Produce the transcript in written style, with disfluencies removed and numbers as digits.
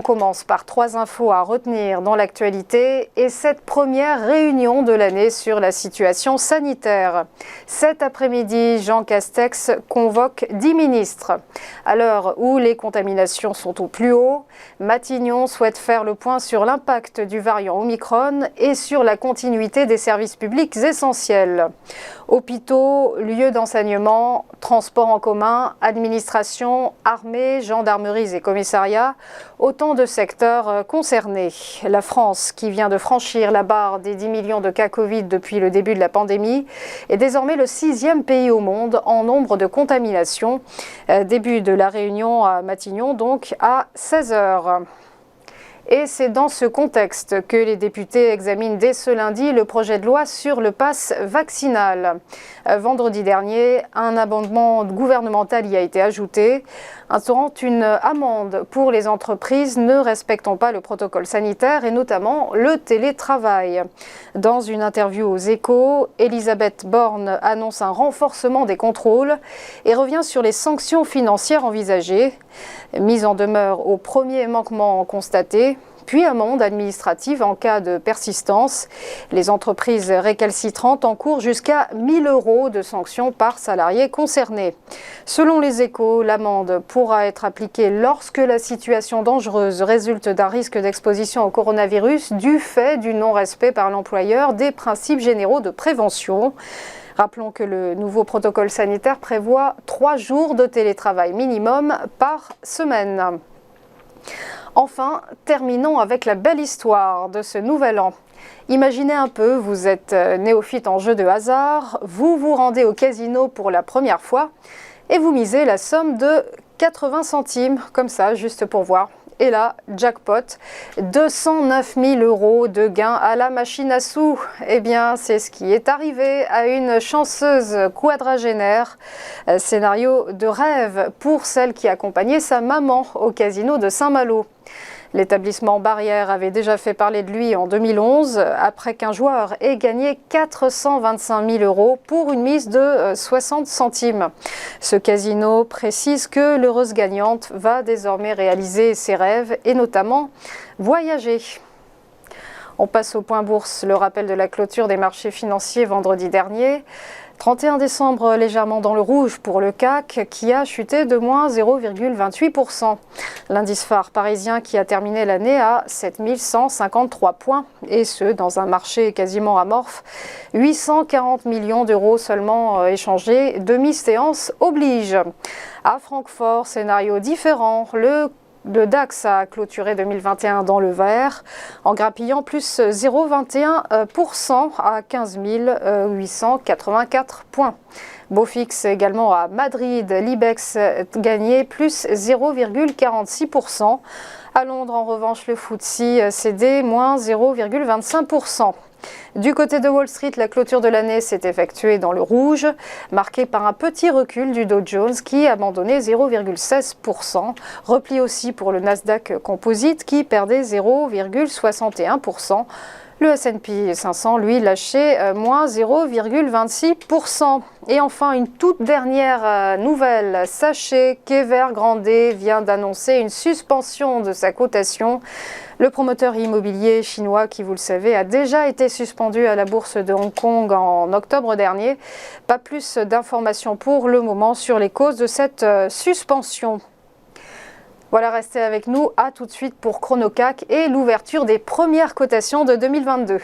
commence par 3 infos à retenir dans l'actualité et cette première réunion de l'année sur la situation sanitaire. Cet après-midi, Jean Castex convoque 10 ministres. À l'heure où les contaminations sont au plus haut, Matignon souhaite faire le point sur l'impact du variant Omicron et sur la continuité des services publics essentiels. Hôpitaux, lieux d'enseignement, transports en commun, administration, armée, gendarmeries et commissariats, autant de secteurs concernés. La France, qui vient de franchir la barre des 10 millions de cas Covid depuis le début de la pandémie, est désormais le 6e pays au monde en nombre de contaminations. Début de la réunion à Matignon, donc à 16 h. Et c'est dans ce contexte que les députés examinent dès ce lundi le projet de loi sur le pass vaccinal. Vendredi dernier, un amendement gouvernemental y a été ajouté, instaurant une amende pour les entreprises ne respectant pas le protocole sanitaire et notamment le télétravail. Dans une interview aux Échos, Elisabeth Borne annonce un renforcement des contrôles et revient sur les sanctions financières envisagées. Mise en demeure au premier manquement constaté, puis amende administrative en cas de persistance. Les entreprises récalcitrantes encourent jusqu'à 1 000 € de sanctions par salarié concerné. Selon les Échos, l'amende pourra être appliquée lorsque la situation dangereuse résulte d'un risque d'exposition au coronavirus du fait du non-respect par l'employeur des principes généraux de prévention. Rappelons que le nouveau protocole sanitaire prévoit 3 jours de télétravail minimum par semaine. Enfin, terminons avec la belle histoire de ce nouvel an. Imaginez un peu, vous êtes néophyte en jeu de hasard, vous vous rendez au casino pour la première fois et vous misez la somme de 80 centimes, comme ça, juste pour voir. Et là, jackpot, 209 000 € de gain à la machine à sous. Eh bien, c'est ce qui est arrivé à une chanceuse quadragénaire. Scénario de rêve pour celle qui accompagnait sa maman au casino de Saint-Malo. L'établissement Barrière avait déjà fait parler de lui en 2011, après qu'un joueur ait gagné 425 000 € pour une mise de 60 centimes. Ce casino précise que l'heureuse gagnante va désormais réaliser ses rêves et notamment voyager. On passe au point bourse, le rappel de la clôture des marchés financiers vendredi dernier. 31 décembre, légèrement dans le rouge pour le CAC qui a chuté de moins 0,28%. L'indice phare parisien qui a terminé l'année à 7 153 points et ce dans un marché quasiment amorphe. 840 millions d'euros seulement échangés, demi-séance oblige. À Francfort, scénario différent, le DAX a clôturé 2021 dans le vert en grappillant plus 0,21% à 15 884 points. Bofix également à Madrid, l'Ibex gagné plus 0,46%. À Londres, en revanche, le FTSE cédé moins 0,25%. Du côté de Wall Street, la clôture de l'année s'est effectuée dans le rouge, marquée par un petit recul du Dow Jones qui abandonnait 0,16%. Repli aussi pour le Nasdaq Composite qui perdait 0,61%. Le S&P 500, lui, lâchait moins 0,26%. Et enfin, une toute dernière nouvelle. Sachez qu'Evergrande vient d'annoncer une suspension de sa cotation. Le promoteur immobilier chinois, qui vous le savez, a déjà été suspendu à la bourse de Hong Kong en octobre dernier. Pas plus d'informations pour le moment sur les causes de cette suspension. Voilà, restez avec nous. À tout de suite pour ChronoCAC et l'ouverture des premières cotations de 2022.